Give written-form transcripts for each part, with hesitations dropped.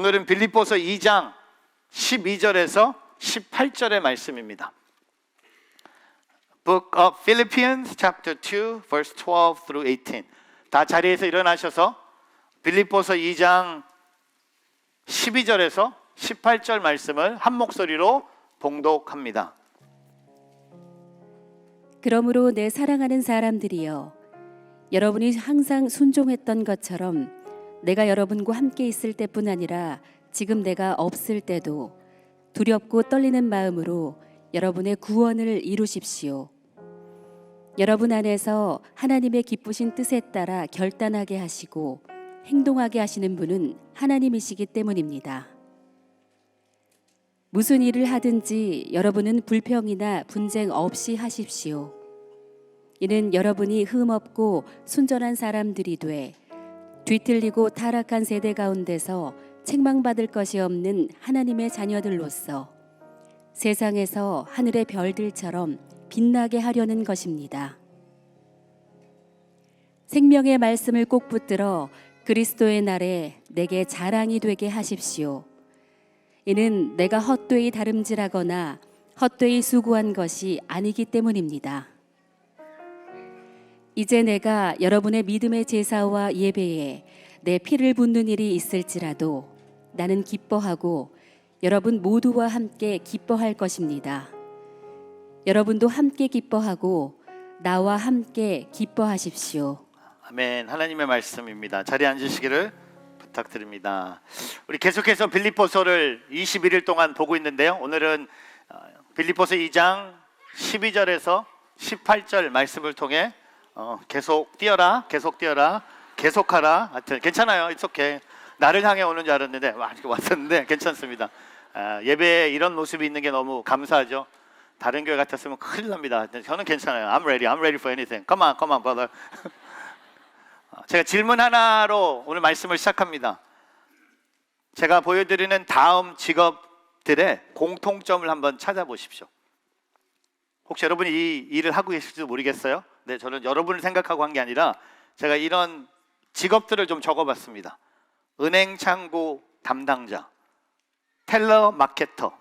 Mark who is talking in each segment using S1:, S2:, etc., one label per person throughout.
S1: 오늘은 빌립보서 2장 12절에서 18절의 말씀입니다. Book of Philippians chapter 2 verse 12 through 18. 다 자리에서 일어나셔서 빌립보서 2장 12절에서 18절 말씀을 한 목소리로 봉독합니다.
S2: 그러므로 내 사랑하는 사람들이여, 여러분이 항상 순종했던 것처럼 내가 여러분과 함께 있을 때뿐 아니라 지금 내가 없을 때도 두렵고 떨리는 마음으로 여러분의 구원을 이루십시오. 여러분 안에서 하나님의 기쁘신 뜻에 따라 결단하게 하시고 행동하게 하시는 분은 하나님이시기 때문입니다. 무슨 일을 하든지 여러분은 불평이나 분쟁 없이 하십시오. 이는 여러분이 흠없고 순전한 사람들이 돼 뒤틀리고 타락한 세대 가운데서 책망받을 것이 없는 하나님의 자녀들로서 세상에서 하늘의 별들처럼 빛나게 하려는 것입니다. 생명의 말씀을 꼭 붙들어 그리스도의 날에 내게 자랑이 되게 하십시오. 이는 내가 헛되이 다름질하거나 헛되이 수고한 것이 아니기 때문입니다. 이제 내가 여러분의 믿음의 제사와 예배에 내 피를 붓는 일이 있을지라도 나는 기뻐하고 여러분 모두와 함께 기뻐할 것입니다. 여러분도 함께 기뻐하고 나와 함께 기뻐하십시오.
S1: 아멘. 하나님의 말씀입니다. 자리에 앉으시기를 부탁드립니다. 우리 계속해서 빌립보서를 21일 동안 보고 있는데요. 오늘은 빌립보서 2장 12절에서 18절 말씀을 통해 계속 뛰어라, 계속하라. 하여튼 괜찮아요. It's okay. 나를 향해 오는 줄 알았는데 이렇게 왔었는데 괜찮습니다. 예배에 이런 모습이 있는 게 너무 감사하죠. 다른 교회 같았으면 큰일 납니다. 저는 괜찮아요. I'm ready for anything. Come on, brother. 제가 질문 하나로 오늘 말씀을 시작합니다. 제가 보여드리는 다음 직업들의 공통점을 한번 찾아보십시오. 혹시 여러분이 이 일을 하고 계실지도 모르겠어요. 네, 저는 여러분을 생각하고 한 게 아니라 제가 이런 직업들을 좀 적어봤습니다. 은행 창구 담당자, 텔러 마케터,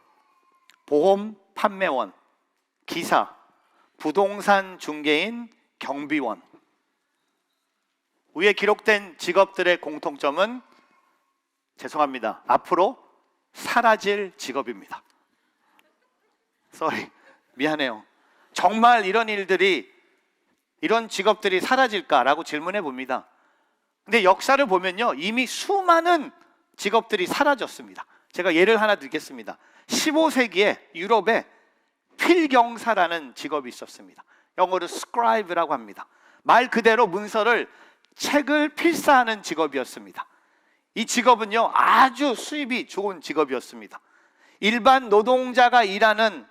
S1: 보험 판매원, 기사, 부동산 중개인, 경비원. 위에 기록된 직업들의 공통점은 죄송합니다. 앞으로 사라질 직업입니다. 미안해요. 정말 이런 직업들이 사라질까라고 질문해 봅니다. 근데 역사를 보면요, 이미 수많은 직업들이 사라졌습니다. 제가 예를 하나 드리겠습니다. 15세기에 유럽에 필경사라는 직업이 있었습니다. 영어로 scribe라고 합니다. 말 그대로 문서를, 책을 필사하는 직업이었습니다. 이 직업은요, 아주 수입이 좋은 직업이었습니다. 일반 노동자가 일하는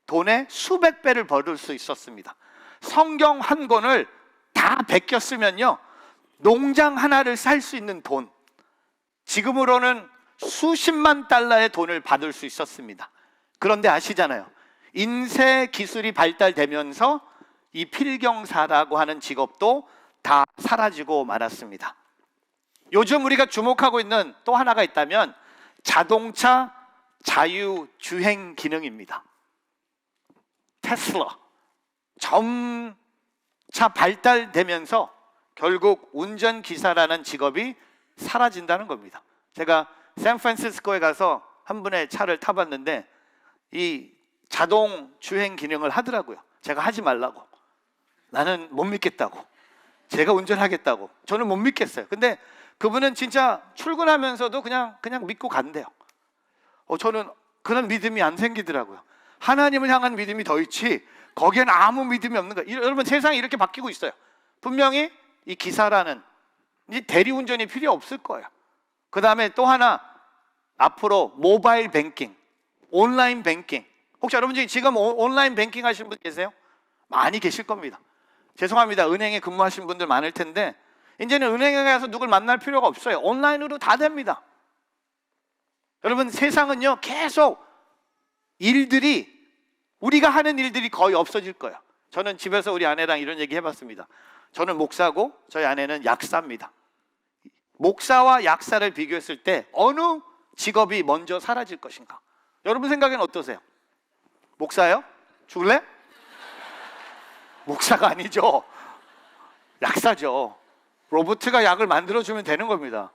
S1: 돈의 수백 배를 벌을 수 있었습니다. 성경 한 권을 다 베껴 쓰면요, 농장 하나를 살 수 있는 돈, 지금으로는 수십만 달러의 돈을 받을 수 있었습니다. 그런데 아시잖아요, 인쇄 기술이 발달되면서 이 필경사라고 하는 직업도 다 사라지고 말았습니다. 요즘 우리가 주목하고 있는 또 하나가 있다면 자동차 자유주행 기능입니다. 테슬라 점차 발달되면서 결국 운전기사라는 직업이 사라진다는 겁니다. 제가 샌프란시스코에 가서 한 분의 차를 타봤는데 이 자동 주행 기능을 하더라고요. 제가 하지 말라고, 나는 못 믿겠다고, 제가 운전하겠다고. 저는 못 믿겠어요. 근데 그분은 진짜 출근하면서도 그냥 믿고 간대요. 저는 그런 믿음이 안 생기더라고요. 하나님을 향한 믿음이 더 있지 거기엔 아무 믿음이 없는 거예요. 여러분, 세상이 이렇게 바뀌고 있어요. 분명히 이 기사라는 이 대리운전이 필요 없을 거예요. 그 다음에 또 하나, 앞으로 모바일 뱅킹, 온라인 뱅킹. 혹시 여러분 중에 지금 온라인 뱅킹 하시는 분 계세요? 많이 계실 겁니다. 죄송합니다. 은행에 근무하시는 분들 많을 텐데 이제는 은행에 가서 누굴 만날 필요가 없어요. 온라인으로 다 됩니다. 여러분, 세상은요, 계속 우리가 하는 일들이 거의 없어질 거예요. 저는 집에서 우리 아내랑 이런 얘기 해봤습니다. 저는 목사고 저희 아내는 약사입니다. 목사와 약사를 비교했을 때 어느 직업이 먼저 사라질 것인가? 여러분 생각에는 어떠세요? 목사요? 죽을래? 목사가 아니죠. 약사죠. 로봇가 약을 만들어주면 되는 겁니다.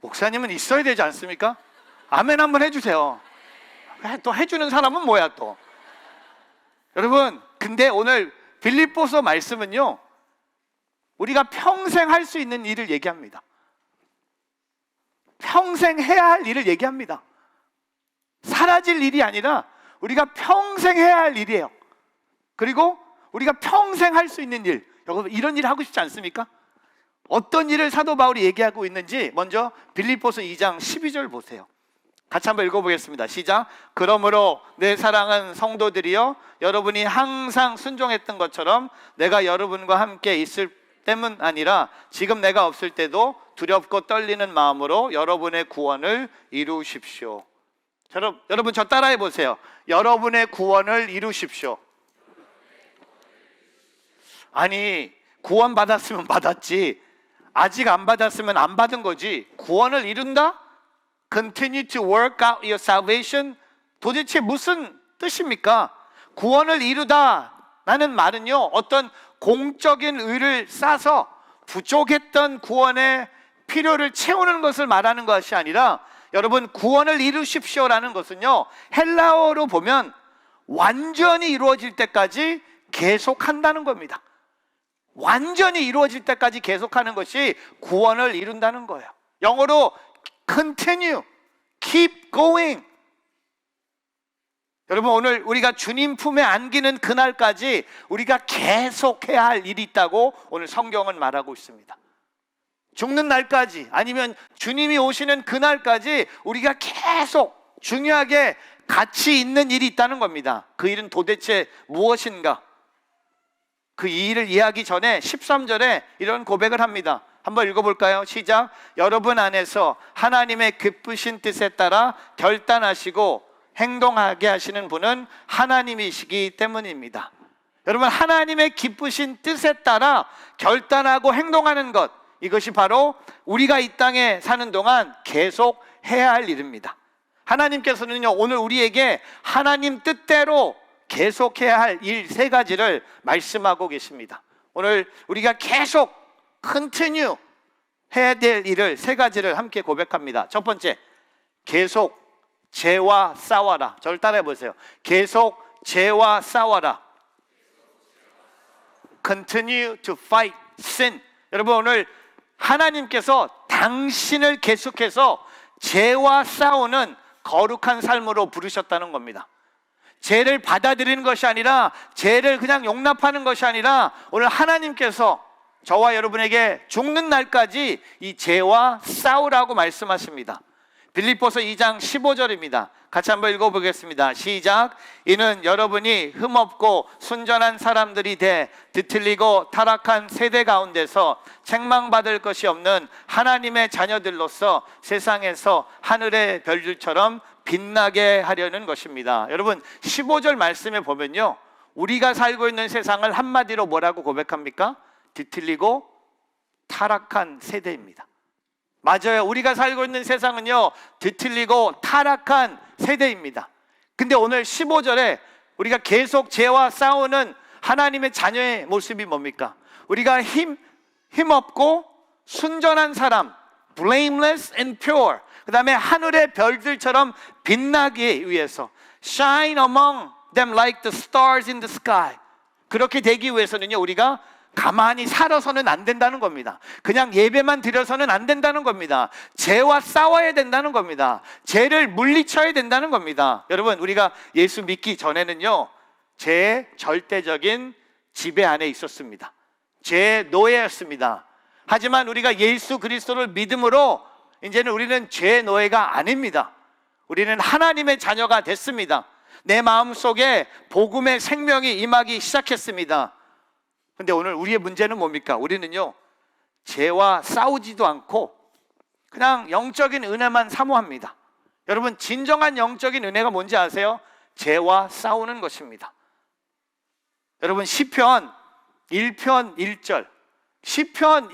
S1: 목사님은 있어야 되지 않습니까? 아멘 한번 해주세요. 또 해주는 사람은 뭐야 또? 여러분, 근데 오늘 빌립보서 말씀은요, 우리가 평생 할 수 있는 일을 얘기합니다. 평생 해야 할 일을 얘기합니다. 사라질 일이 아니라 우리가 평생 해야 할 일이에요. 그리고 우리가 평생 할 수 있는 일, 여러분 이런 일 하고 싶지 않습니까? 어떤 일을 사도 바울이 얘기하고 있는지 먼저 빌립보서 2장 12절 보세요. 같이 한번 읽어보겠습니다. 시작. 그러므로 내 사랑하는 성도들이여, 여러분이 항상 순종했던 것처럼 내가 여러분과 함께 있을 때문 아니라 지금 내가 없을 때도 두렵고 떨리는 마음으로 여러분의 구원을 이루십시오. 여러분 저 따라해 보세요. 여러분의 구원을 이루십시오. 아니, 구원 받았으면 받았지, 아직 안 받았으면 안 받은 거지. 구원을 이룬다? Continue to work out your salvation. 도대체 무슨 뜻입니까? 구원을 이루다 라는 말은요, 어떤 공적인 의를 쌓아서 부족했던 구원의 필요를 채우는 것을 말하는 것이 아니라, 여러분 구원을 이루십시오라는 것은요, 헬라어로 보면 완전히 이루어질 때까지 계속한다는 겁니다. 완전히 이루어질 때까지 계속하는 것이 구원을 이룬다는 거예요. 영어로 continue, keep going. 여러분, 오늘 우리가 주님 품에 안기는 그날까지 우리가 계속해야 할 일이 있다고 오늘 성경은 말하고 있습니다. 죽는 날까지, 아니면 주님이 오시는 그날까지 우리가 계속 중요하게 가치 있는 일이 있다는 겁니다. 그 일은 도대체 무엇인가? 그 일을 이해하기 전에 13절에 이런 고백을 합니다. 한번 읽어볼까요? 시작. 여러분 안에서 하나님의 기쁘신 뜻에 따라 결단하시고 행동하게 하시는 분은 하나님이시기 때문입니다. 여러분, 하나님의 기쁘신 뜻에 따라 결단하고 행동하는 것, 이것이 바로 우리가 이 땅에 사는 동안 계속 해야 할 일입니다. 하나님께서는요, 오늘 우리에게 하나님 뜻대로 계속해야 할 일 3가지를 말씀하고 계십니다. 오늘 우리가 계속 continue 해야 될 일을 3가지를 함께 고백합니다. 첫 번째, 계속 죄와 싸워라. 저를 따라해 보세요. 계속 죄와 싸워라. Continue to fight sin. 여러분, 오늘 하나님께서 당신을 계속해서 죄와 싸우는 거룩한 삶으로 부르셨다는 겁니다. 죄를 받아들이는 것이 아니라, 죄를 그냥 용납하는 것이 아니라, 오늘 하나님께서 저와 여러분에게 죽는 날까지 이 죄와 싸우라고 말씀하십니다. 빌립보서 2장 15절입니다. 같이 한번 읽어보겠습니다. 시작. 이는 여러분이 흠없고 순전한 사람들이 돼 뒤틀리고 타락한 세대 가운데서 책망받을 것이 없는 하나님의 자녀들로서 세상에서 하늘의 별들처럼 빛나게 하려는 것입니다. 여러분, 15절 말씀에 보면요, 우리가 살고 있는 세상을 한마디로 뭐라고 고백합니까? 뒤틀리고 타락한 세대입니다. 맞아요. 우리가 살고 있는 세상은요, 뒤틀리고 타락한 세대입니다. 근데 오늘 15절에 우리가 계속 죄와 싸우는 하나님의 자녀의 모습이 뭡니까? 우리가 힘없고 순전한 사람, blameless and pure, 그 다음에 하늘의 별들처럼 빛나기 위해서 shine among them like the stars in the sky. 그렇게 되기 위해서는요, 우리가 가만히 살아서는 안 된다는 겁니다. 그냥 예배만 드려서는 안 된다는 겁니다. 죄와 싸워야 된다는 겁니다. 죄를 물리쳐야 된다는 겁니다. 여러분, 우리가 예수 믿기 전에는요, 죄의 절대적인 지배 안에 있었습니다. 죄의 노예였습니다. 하지만 우리가 예수 그리스도를 믿음으로 이제는 우리는 죄의 노예가 아닙니다. 우리는 하나님의 자녀가 됐습니다. 내 마음속에 복음의 생명이 임하기 시작했습니다. 근데 오늘 우리의 문제는 뭡니까? 우리는요, 죄와 싸우지도 않고 그냥 영적인 은혜만 사모합니다. 여러분, 진정한 영적인 은혜가 뭔지 아세요? 죄와 싸우는 것입니다. 여러분, 시편 1편 1절, 시편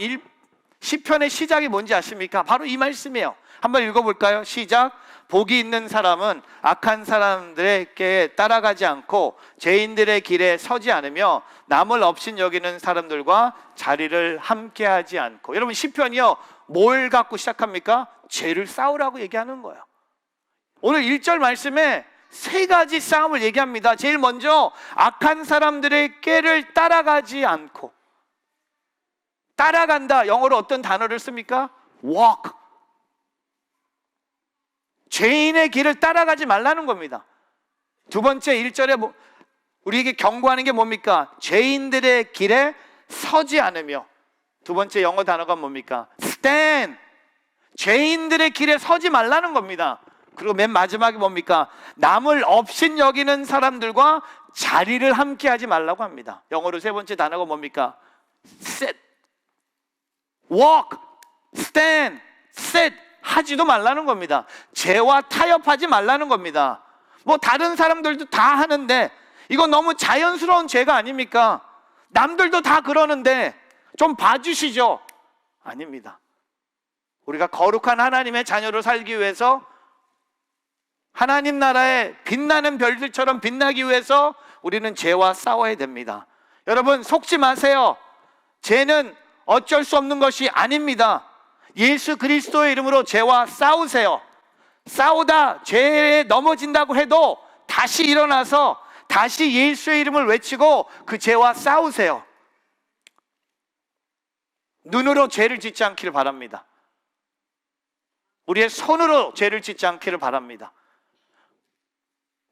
S1: 시편의 시작이 뭔지 아십니까? 바로 이 말씀이에요. 한번 읽어볼까요? 시작. 복이 있는 사람은 악한 사람들에게 따라가지 않고 죄인들의 길에 서지 않으며 남을 업신 여기는 사람들과 자리를 함께하지 않고. 여러분, 시편이요, 뭘 갖고 시작합니까? 죄를 싸우라고 얘기하는 거예요. 오늘 1절 말씀에 세 가지 싸움을 얘기합니다. 제일 먼저 악한 사람들의 꾀를 따라가지 않고. 따라간다, 영어로 어떤 단어를 씁니까? walk. 죄인의 길을 따라가지 말라는 겁니다. 두 번째 1절에 우리에게 경고하는 게 뭡니까? 죄인들의 길에 서지 않으며. 두 번째 영어 단어가 뭡니까? stand. 죄인들의 길에 서지 말라는 겁니다. 그리고 맨 마지막에 뭡니까? 남을 업신 여기는 사람들과 자리를 함께 하지 말라고 합니다. 영어로 세 번째 단어가 뭡니까? sit, walk, stand, sit 하지도 말라는 겁니다. 죄와 타협하지 말라는 겁니다. 뭐 다른 사람들도 다 하는데 이건 너무 자연스러운 죄가 아닙니까? 남들도 다 그러는데 좀 봐주시죠. 아닙니다. 우리가 거룩한 하나님의 자녀로 살기 위해서, 하나님 나라의 빛나는 별들처럼 빛나기 위해서 우리는 죄와 싸워야 됩니다. 여러분, 속지 마세요. 죄는 어쩔 수 없는 것이 아닙니다. 예수 그리스도의 이름으로 죄와 싸우세요. 싸우다 죄에 넘어진다고 해도 다시 일어나서 다시 예수의 이름을 외치고 그 죄와 싸우세요. 눈으로 죄를 짓지 않기를 바랍니다. 우리의 손으로 죄를 짓지 않기를 바랍니다.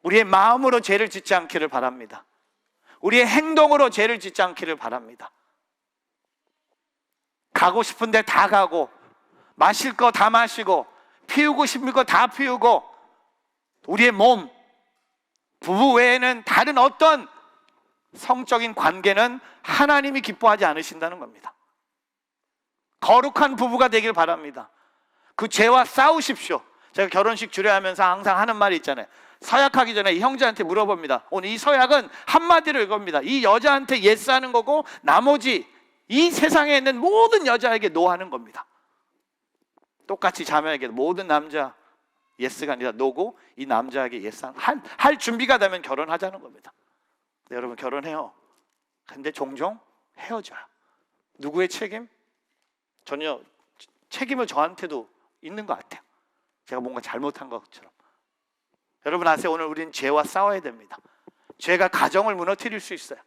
S1: 우리의 마음으로 죄를 짓지 않기를 바랍니다. 우리의 행동으로 죄를 짓지 않기를 바랍니다. 가고 싶은데 다 가고, 마실 거 다 마시고, 피우고 싶은 거 다 피우고, 우리의 몸, 부부 외에는 다른 어떤 성적인 관계는 하나님이 기뻐하지 않으신다는 겁니다. 거룩한 부부가 되길 바랍니다. 그 죄와 싸우십시오. 제가 결혼식 주례하면서 항상 하는 말이 있잖아요. 서약하기 전에 이 형제한테 물어봅니다. 오늘 이 서약은 한마디로 이겁니다. 이 여자한테 예스하는 거고 나머지 이 세상에 있는 모든 여자에게 노하는 겁니다. 똑같이 자매에게 모든 남자 예스가 아니라 노고, 이 남자에게 예스하는, 할 준비가 되면 결혼하자는 겁니다. 네, 여러분, 결혼해요. 근데 종종 헤어져요. 누구의 책임? 전혀 책임을 저한테도 있는 것 같아요. 제가 뭔가 잘못한 것처럼. 여러분 아세요? 오늘 우리는 죄와 싸워야 됩니다. 죄가 가정을 무너뜨릴 수 있어요.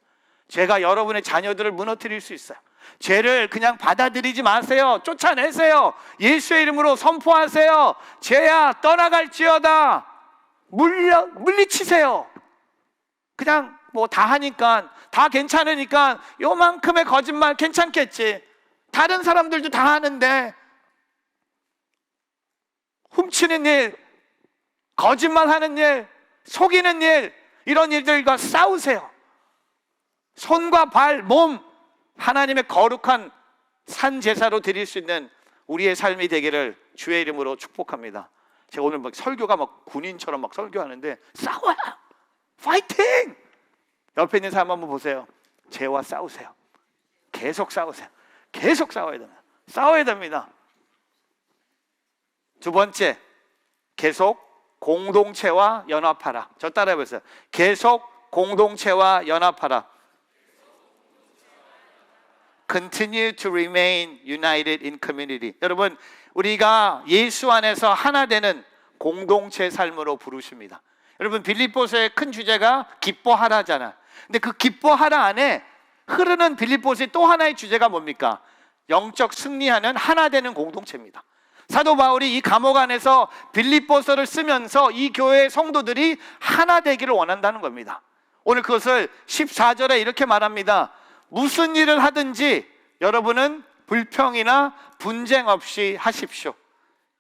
S1: 죄가 여러분의 자녀들을 무너뜨릴 수 있어요. 죄를 그냥 받아들이지 마세요. 쫓아내세요. 예수의 이름으로 선포하세요. 죄야 떠나갈지어다. 물리치세요. 그냥 뭐 다 하니까, 다 괜찮으니까 요만큼의 거짓말 괜찮겠지. 다른 사람들도 다 하는데. 훔치는 일, 거짓말하는 일, 속이는 일, 이런 일들과 싸우세요. 손과 발, 몸, 하나님의 거룩한 산 제사로 드릴 수 있는 우리의 삶이 되기를 주의 이름으로 축복합니다. 제가 오늘 막 설교가 막 군인처럼 막 설교하는데 싸워요. 파이팅! 옆에 있는 사람 한번 보세요. 죄와 싸우세요. 계속 싸우세요. 계속 싸워야 됩니다. 싸워야 됩니다. 두 번째, 계속 공동체와 연합하라. 저 따라해 보세요. 계속 공동체와 연합하라. Continue to remain united in community. 여러분, 우리가 예수 안에서 하나 되는 공동체 삶으로 부르십니다. 여러분, 빌립보서의 큰 주제가 기뻐하라잖아. 근데 그 기뻐하라 안에 흐르는 빌립보서의 또 하나의 주제가 뭡니까? 영적 승리하는 하나 되는 공동체입니다. 사도 바울이 이 감옥 안에서 빌립보서를 쓰면서 이 교회의 성도들이 하나 되기를 원한다는 겁니다. 오늘 그것을 14절에 이렇게 말합니다. 무슨 일을 하든지 여러분은 불평이나 분쟁 없이 하십시오.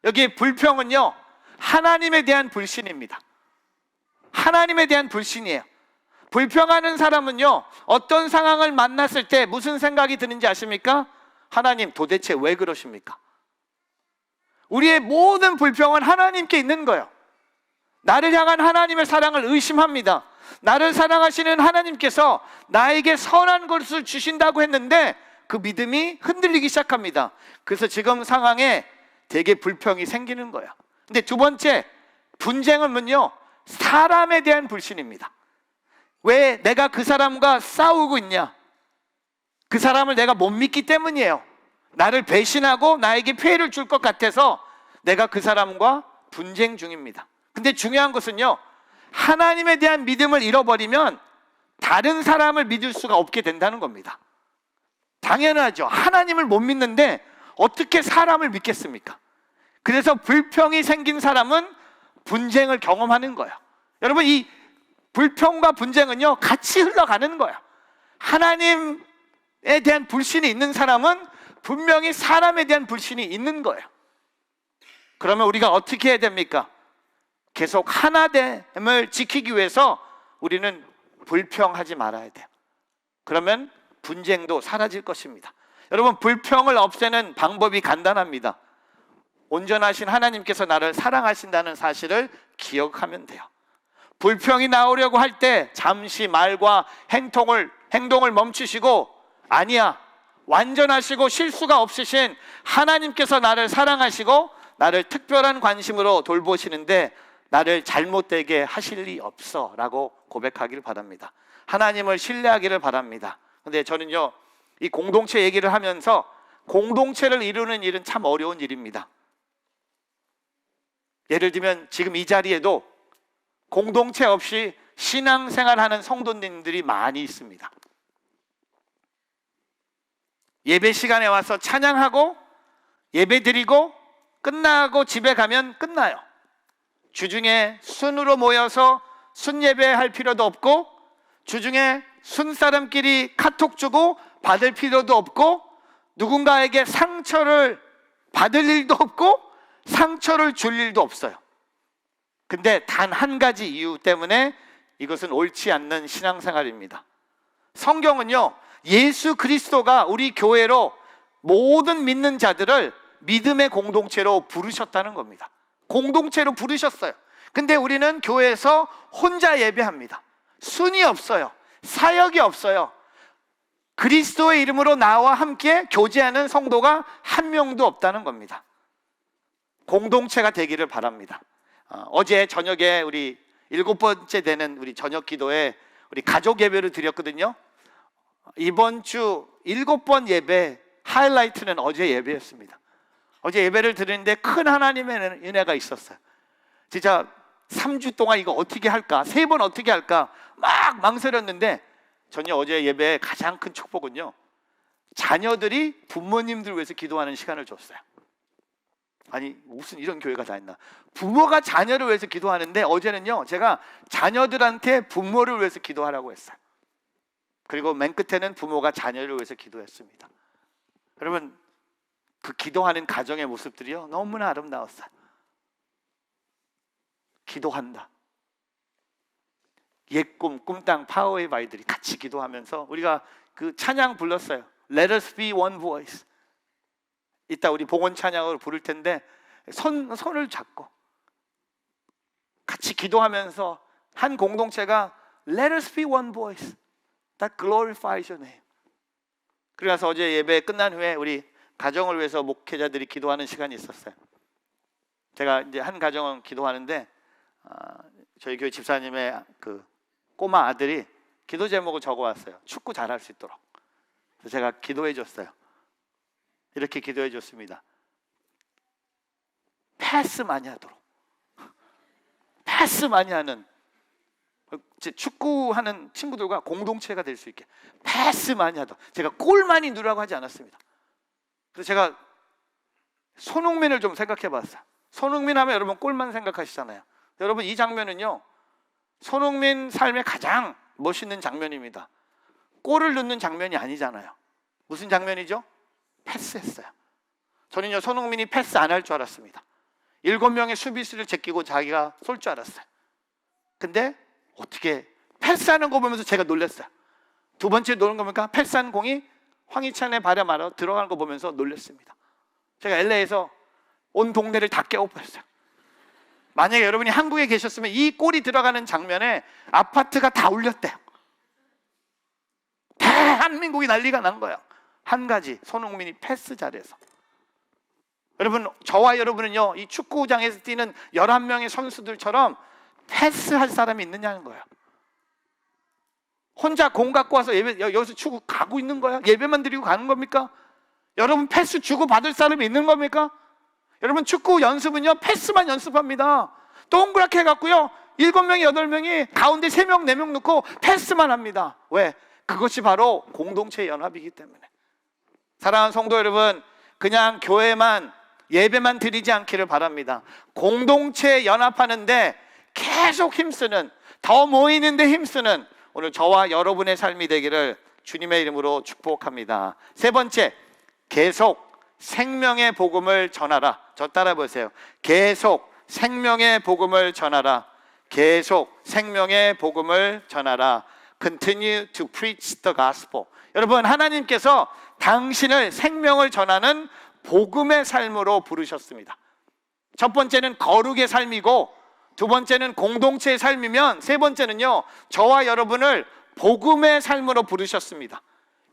S1: 여기 불평은요, 하나님에 대한 불신입니다. 하나님에 대한 불신이에요. 불평하는 사람은요, 어떤 상황을 만났을 때 무슨 생각이 드는지 아십니까? 하나님, 도대체 왜 그러십니까? 우리의 모든 불평은 하나님께 있는 거예요. 나를 향한 하나님의 사랑을 의심합니다. 나를 사랑하시는 하나님께서 나에게 선한 것을 주신다고 했는데 그 믿음이 흔들리기 시작합니다. 그래서 지금 상황에 되게 불평이 생기는 거예요. 근데 두 번째, 분쟁은요, 사람에 대한 불신입니다. 왜 내가 그 사람과 싸우고 있냐? 그 사람을 내가 못 믿기 때문이에요. 나를 배신하고 나에게 피해를 줄 것 같아서 내가 그 사람과 분쟁 중입니다. 근데 중요한 것은요, 하나님에 대한 믿음을 잃어버리면 다른 사람을 믿을 수가 없게 된다는 겁니다. 당연하죠. 하나님을 못 믿는데 어떻게 사람을 믿겠습니까? 그래서 불평이 생긴 사람은 분쟁을 경험하는 거예요. 여러분, 이 불평과 분쟁은요, 같이 흘러가는 거예요. 하나님에 대한 불신이 있는 사람은 분명히 사람에 대한 불신이 있는 거예요. 그러면 우리가 어떻게 해야 됩니까? 계속 하나됨을 지키기 위해서 우리는 불평하지 말아야 돼요. 그러면 분쟁도 사라질 것입니다. 여러분, 불평을 없애는 방법이 간단합니다. 온전하신 하나님께서 나를 사랑하신다는 사실을 기억하면 돼요. 불평이 나오려고 할 때 잠시 말과 행동을 멈추시고, 아니야, 완전하시고 실수가 없으신 하나님께서 나를 사랑하시고 나를 특별한 관심으로 돌보시는데 나를 잘못되게 하실 리 없어 라고 고백하기를 바랍니다. 하나님을 신뢰하기를 바랍니다. 근데 저는요, 이 공동체 얘기를 하면서 공동체를 이루는 일은 참 어려운 일입니다. 예를 들면 지금 이 자리에도 공동체 없이 신앙생활하는 성도님들이 많이 있습니다. 예배 시간에 와서 찬양하고 예배 드리고 끝나고 집에 가면 끝나요. 주중에 순으로 모여서 순예배할 필요도 없고, 주중에 순사람끼리 카톡 주고 받을 필요도 없고, 누군가에게 상처를 받을 일도 없고 상처를 줄 일도 없어요. 근데 단 한 가지 이유 때문에 이것은 옳지 않는 신앙생활입니다. 성경은요, 예수 그리스도가 우리 교회로 모든 믿는 자들을 믿음의 공동체로 부르셨다는 겁니다. 공동체로 부르셨어요. 근데 우리는 교회에서 혼자 예배합니다. 순이 없어요. 사역이 없어요. 그리스도의 이름으로 나와 함께 교제하는 성도가 한 명도 없다는 겁니다. 공동체가 되기를 바랍니다. 어제 저녁에 우리 7번째 되는 우리 저녁 기도에 우리 가족 예배를 드렸거든요. 이번 주 7번 예배 하이라이트는 어제 예배였습니다. 어제 예배를 드리는데 큰 하나님의 은혜가 있었어요. 진짜 3주 동안 이거 어떻게 할까, 3번 어떻게 할까 막 망설였는데, 전혀 어제 예배의 가장 큰 축복은요, 자녀들이 부모님들 위해서 기도하는 시간을 줬어요. 아니, 무슨 이런 교회가 다 있나. 부모가 자녀를 위해서 기도하는데 어제는요, 제가 자녀들한테 부모를 위해서 기도하라고 했어요. 그리고 맨 끝에는 부모가 자녀를 위해서 기도했습니다. 여러분, 그 기도하는 가정의 모습들이요, 너무나 아름다웠어요. 기도한다. 옛 꿈, 꿈땅 파워의 아이들이 같이 기도하면서 우리가 그 찬양 불렀어요. Let us be one voice. 이따 우리 봉헌 찬양을 부를 텐데 손을 잡고 같이 기도하면서 한 공동체가 Let us be one voice that glorifies your name. 그래서 어제 예배 끝난 후에 우리 가정을 위해서 목회자들이 기도하는 시간이 있었어요. 제가 이제 한 가정은 기도하는데 저희 교회 집사님의 그 꼬마 아들이 기도 제목을 적어왔어요. 축구 잘할 수 있도록. 그래서 제가 기도해 줬어요. 이렇게 기도해 줬습니다. 패스 많이 하도록. 패스 많이 하는, 축구하는 친구들과 공동체가 될 수 있게 패스 많이 하도록. 제가 골 많이 넣으라고 하지 않았습니다. 그래서 제가 손흥민을 좀 생각해 봤어요. 손흥민 하면 여러분 골만 생각하시잖아요. 여러분, 이 장면은요, 손흥민 삶의 가장 멋있는 장면입니다. 골을 넣는 장면이 아니잖아요. 무슨 장면이죠? 패스했어요. 저는요, 손흥민이 패스 안 할 줄 알았습니다. 7명의 수비수를 제끼고 자기가 쏠 줄 알았어요. 근데 어떻게 패스하는 거 보면서 제가 놀랐어요. 두 번째 노는 거 보니까 패스한 공이 황희찬의 발에 맞아 들어가는 거 보면서 놀랐습니다. 제가 LA에서 온 동네를 다 깨워버렸어요. 만약에 여러분이 한국에 계셨으면 이 골이 들어가는 장면에 아파트가 다 울렸대요. 대한민국이 난리가 난 거예요. 한 가지, 손흥민이 패스 잘해서. 여러분, 저와 여러분은요, 이 축구장에서 뛰는 11명의 선수들처럼 패스할 사람이 있느냐는 거예요. 혼자 공 갖고 와서 예배, 여기서 축구 가고 있는 거야? 예배만 드리고 가는 겁니까? 여러분, 패스 주고 받을 사람이 있는 겁니까? 여러분, 축구 연습은요, 패스만 연습합니다. 동그랗게 해갖고요, 7명이 8명이 가운데 3명 4명 넣고 패스만 합니다. 왜? 그것이 바로 공동체 연합이기 때문에. 사랑하는 성도 여러분, 그냥 교회만 예배만 드리지 않기를 바랍니다. 공동체 연합하는데 계속 힘쓰는, 더 모이는데 힘쓰는 오늘 저와 여러분의 삶이 되기를 주님의 이름으로 축복합니다. 세 번째, 계속 생명의 복음을 전하라. 저 따라 보세요. 계속 생명의 복음을 전하라. 계속 생명의 복음을 전하라. Continue to preach the gospel. 여러분, 하나님께서 당신을 생명을 전하는 복음의 삶으로 부르셨습니다. 첫 번째는 거룩의 삶이고, 두 번째는 공동체의 삶이면, 세 번째는요, 저와 여러분을 복음의 삶으로 부르셨습니다.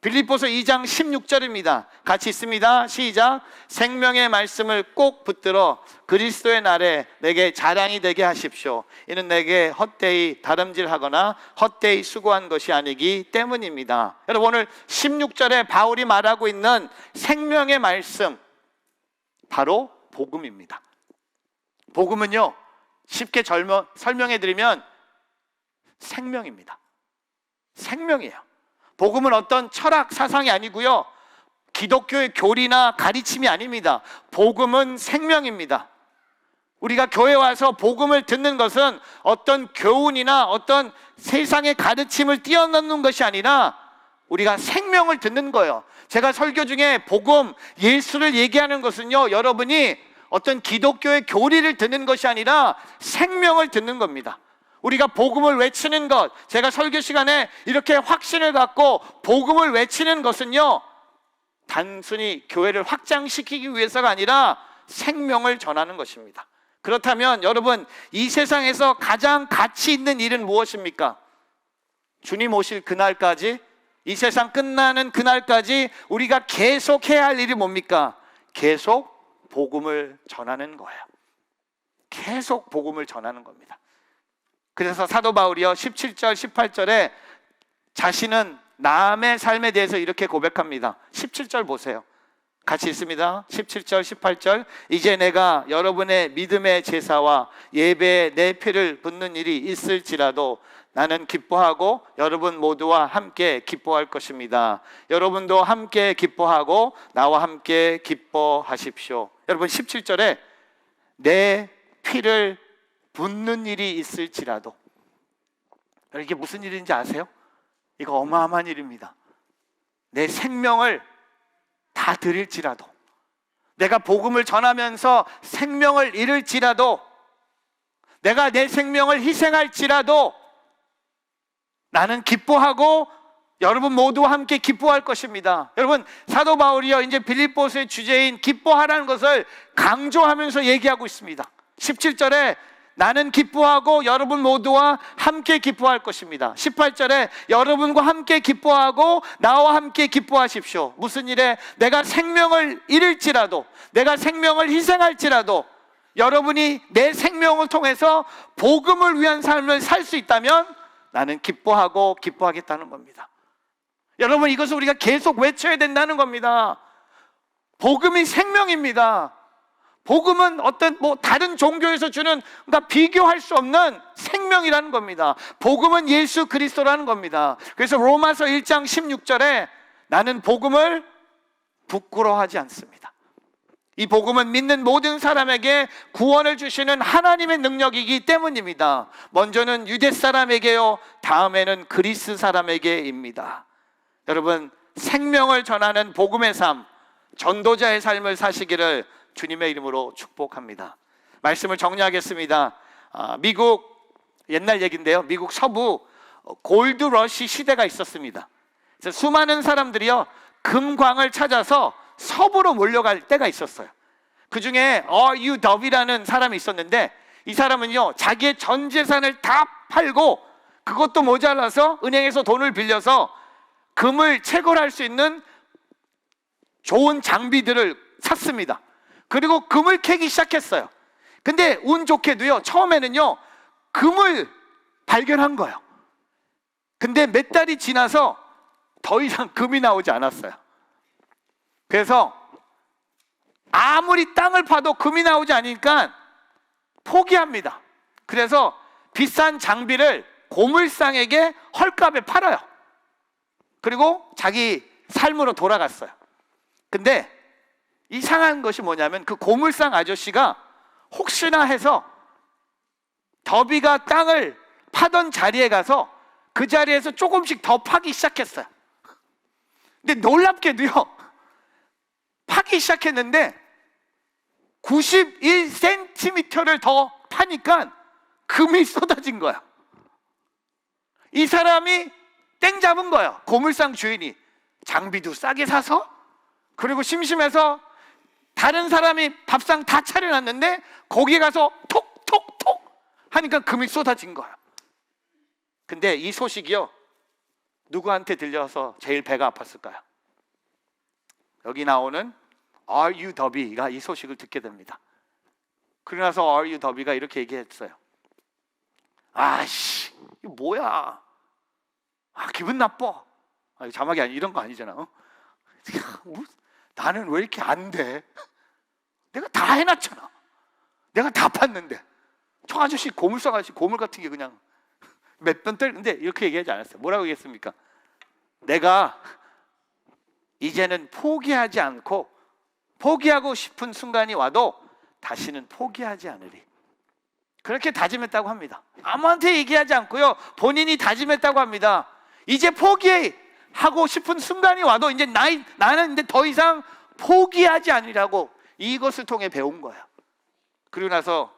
S1: 빌립보서 2장 16절입니다. 같이 있습니다. 시작. 생명의 말씀을 꼭 붙들어 그리스도의 날에 내게 자랑이 되게 하십시오. 이는 내게 헛되이 다름질하거나 헛되이 수고한 것이 아니기 때문입니다. 여러분, 오늘 16절에 바울이 말하고 있는 생명의 말씀, 바로 복음입니다. 복음은요, 쉽게 설명해 드리면 생명입니다. 생명이에요. 복음은 어떤 철학 사상이 아니고요, 기독교의 교리나 가르침이 아닙니다. 복음은 생명입니다. 우리가 교회 와서 복음을 듣는 것은 어떤 교훈이나 어떤 세상의 가르침을 뛰어넘는 것이 아니라 우리가 생명을 듣는 거예요. 제가 설교 중에 복음, 예수를 얘기하는 것은요, 여러분이 어떤 기독교의 교리를 듣는 것이 아니라 생명을 듣는 겁니다. 우리가 복음을 외치는 것, 제가 설교 시간에 이렇게 확신을 갖고 복음을 외치는 것은요, 단순히 교회를 확장시키기 위해서가 아니라 생명을 전하는 것입니다. 그렇다면 여러분, 이 세상에서 가장 가치 있는 일은 무엇입니까? 주님 오실 그날까지, 이 세상 끝나는 그날까지 우리가 계속 해야 할 일이 뭡니까? 계속 복음을 전하는 거예요. 계속 복음을 전하는 겁니다. 그래서 사도 바울이요, 17절 18절에 자신은 남의 삶에 대해서 이렇게 고백합니다. 17절 보세요. 같이 있습니다. 17절 18절. 이제 내가 여러분의 믿음의 제사와 예배에 내 피를 붓는 일이 있을지라도 나는 기뻐하고 여러분 모두와 함께 기뻐할 것입니다. 여러분도 함께 기뻐하고 나와 함께 기뻐하십시오. 여러분, 17절에 내 피를 붓는 일이 있을지라도, 이게 무슨 일인지 아세요? 이거 어마어마한 일입니다. 내 생명을 다 드릴지라도, 내가 복음을 전하면서 생명을 잃을지라도, 내가 내 생명을 희생할지라도 나는 기뻐하고 여러분 모두와 함께 기뻐할 것입니다. 여러분, 사도 바울이요, 이제 빌립보서의 주제인 기뻐하라는 것을 강조하면서 얘기하고 있습니다. 17절에 나는 기뻐하고 여러분 모두와 함께 기뻐할 것입니다. 18절에 여러분과 함께 기뻐하고 나와 함께 기뻐하십시오. 무슨 일에? 내가 생명을 잃을지라도, 내가 생명을 희생할지라도 여러분이 내 생명을 통해서 복음을 위한 삶을 살 수 있다면 나는 기뻐하고 기뻐하겠다는 겁니다. 여러분, 이것을 우리가 계속 외쳐야 된다는 겁니다. 복음이 생명입니다. 복음은 어떤 다른 종교에서 주는, 그러니까 비교할 수 없는 생명이라는 겁니다. 복음은 예수 그리스도라는 겁니다. 그래서 로마서 1장 16절에 나는 복음을 부끄러워하지 않습니다. 이 복음은 믿는 모든 사람에게 구원을 주시는 하나님의 능력이기 때문입니다. 먼저는 유대 사람에게요, 다음에는 그리스 사람에게입니다. 여러분, 생명을 전하는 복음의 삶, 전도자의 삶을 사시기를 주님의 이름으로 축복합니다. 말씀을 정리하겠습니다. 미국, 옛날 얘기인데요, 미국 서부 골드러시 시대가 있었습니다. 그래서 수많은 사람들이요, 금광을 찾아서 서부로 몰려갈 때가 있었어요. 그 중에 RUW라는 사람이 있었는데, 이 사람은요, 자기의 전 재산을 다 팔고 그것도 모자라서 은행에서 돈을 빌려서 금을 채굴할 수 있는
S3: 좋은 장비들을 샀습니다. 그리고 금을 캐기 시작했어요. 근데 운 좋게도요, 처음에는요 금을 발견한 거예요. 근데 몇 달이 지나서 더 이상 금이 나오지 않았어요. 그래서 아무리 땅을 파도 금이 나오지 않으니까 포기합니다. 그래서 비싼 장비를 고물상에게 헐값에 팔아요. 그리고 자기 삶으로 돌아갔어요. 근데 이상한 것이 뭐냐면 그 고물상 아저씨가 혹시나 해서 더비가 땅을 파던 자리에 가서 그 자리에서 조금씩 더 파기 시작했어요. 근데 놀랍게도요, 파기 시작했는데 91cm를 더 파니까 금이 쏟아진 거야. 이 사람이 땡 잡은 거야. 고물상 주인이 장비도 싸게 사서, 그리고 심심해서 다른 사람이 밥상 다 차려놨는데 거기에 가서 톡톡톡 하니까 금이 쏟아진 거야. 근데 이 소식이요, 누구한테 들려서 제일 배가 아팠을까요? 여기 나오는 R.U. 더비가 이 소식을 듣게 됩니다. 그러고 나서 R.U. 더비가 이렇게 얘기했어요. 아씨, 이거 뭐야? 아, 기분 나빠. 아, 자막이 이런 거 아니잖아. 어? 나는 왜 이렇게 안 돼? 내가 다 해놨잖아. 내가 다 팠는데. 저 아저씨 고물상 아저씨 고물 같은 게 그냥 몇 번 근데 이렇게 얘기하지 않았어요. 뭐라고 얘기했습니까? 내가 이제는 포기하지 않고, 포기하고 싶은 순간이 와도 다시는 포기하지 않으리. 그렇게 다짐했다고 합니다. 아무한테 얘기하지 않고요, 본인이 다짐했다고 합니다. 이제 포기하고 싶은 순간이 와도 이제 나는 이제 더 이상 포기하지 않으리라고 이것을 통해 배운 거예요. 그리고 나서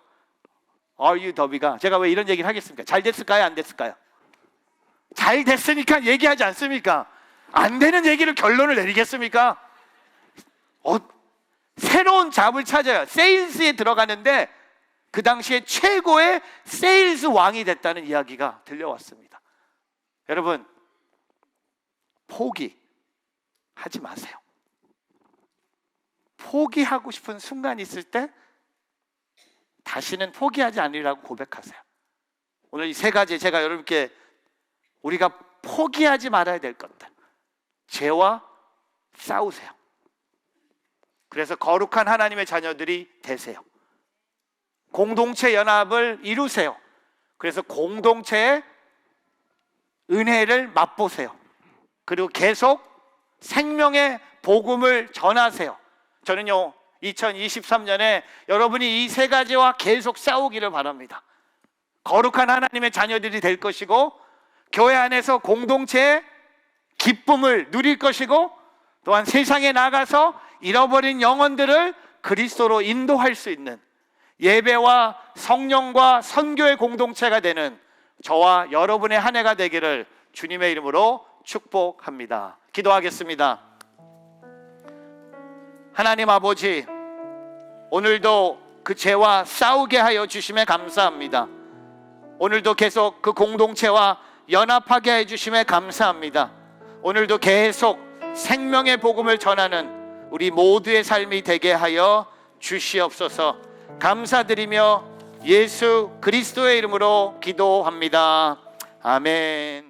S3: R.U. 더비가, 제가 왜 이런 얘기를 하겠습니까? 잘 됐을까요? 안 됐을까요? 잘 됐으니까 얘기하지 않습니까? 안 되는 얘기를 결론을 내리겠습니까? 새로운 잡을 찾아요. 세일즈에 들어가는데 그 당시에 최고의 세일즈 왕이 됐다는 이야기가 들려왔습니다. 여러분, 포기하지 마세요. 포기하고 싶은 순간이 있을 때 다시는 포기하지 않으리라고 고백하세요. 오늘 이 세 가지 제가 여러분께 우리가 포기하지 말아야 될 것들, 죄와 싸우세요. 그래서 거룩한 하나님의 자녀들이 되세요. 공동체 연합을 이루세요. 그래서 공동체의 은혜를 맛보세요. 그리고 계속 생명의 복음을 전하세요. 저는요, 2023년에 여러분이 이 세 가지와 계속 싸우기를 바랍니다. 거룩한 하나님의 자녀들이 될 것이고, 교회 안에서 공동체의 기쁨을 누릴 것이고, 또한 세상에 나가서 잃어버린 영혼들을 그리스도로 인도할 수 있는 예배와 성령과 선교의 공동체가 되는 저와 여러분의 한 해가 되기를 주님의 이름으로 축복합니다. 기도하겠습니다. 하나님 아버지, 오늘도 그 죄와 싸우게 하여 주심에 감사합니다. 오늘도 계속 그 공동체와 연합하게 해 주심에 감사합니다. 오늘도 계속 생명의 복음을 전하는 우리 모두의 삶이 되게 하여 주시옵소서. 감사드리며 예수 그리스도의 이름으로 기도합니다. 아멘.